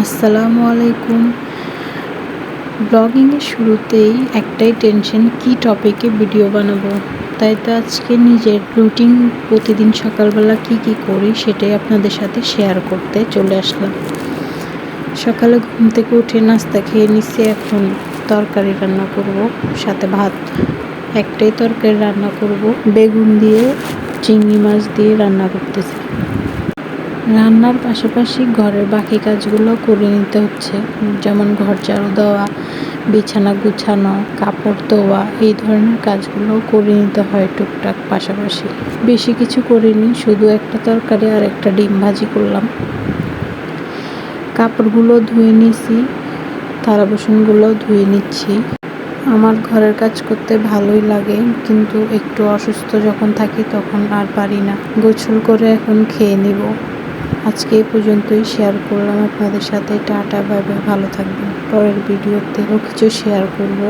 আসসালামু আলাইকুম। ব্লগিংয়ের শুরুতেই একটাই টেনশন, কি টপিকে ভিডিও বানাবো। তাই তো আজকে নিজের রুটিন প্রতিদিন সকালবেলা কি করি সেটাই আপনাদের সাথে শেয়ার করতে চলে আসলাম। সকালে ঘুম থেকে উঠে নাস্তা খেয়ে নিচ্ছি, এখন তরকারি রান্না করব, সাথে ভাত। একটাই তরকারি রান্না করব, বেগুন দিয়ে চিংড়ি মাছ দিয়ে রান্না করতেছি। রান্নার পাশাপাশি ঘরের বাকি কাজগুলো করে নিতে হচ্ছে, যেমন ঘর ঝাড়ু দেওয়া, বিছানা গুছানো, কাপড় ধোয়া, এই ধরনের কাজগুলো করে নিতে হয় টুকটাক পাশাপাশি। বেশি কিছু করিনি, শুধু একটা তরকারি আর একটা ডিম ভাজি করলাম। কাপড়গুলো ধুয়ে নিছি, থালা বাসনগুলো ধুয়ে নিচ্ছি। আমার ঘরের কাজ করতে ভালোই লাগে, কিন্তু একটু অসুস্থ যখন থাকি তখন আর পারি না। গোসল করে এখন খেয়ে নিব। আজকে এই পর্যন্তই শেয়ার করলাম আপনাদের সাথে। টাটা, বাই বাই, ভালো থাকবেন। পরের ভিডিওতে কিছু শেয়ার করব।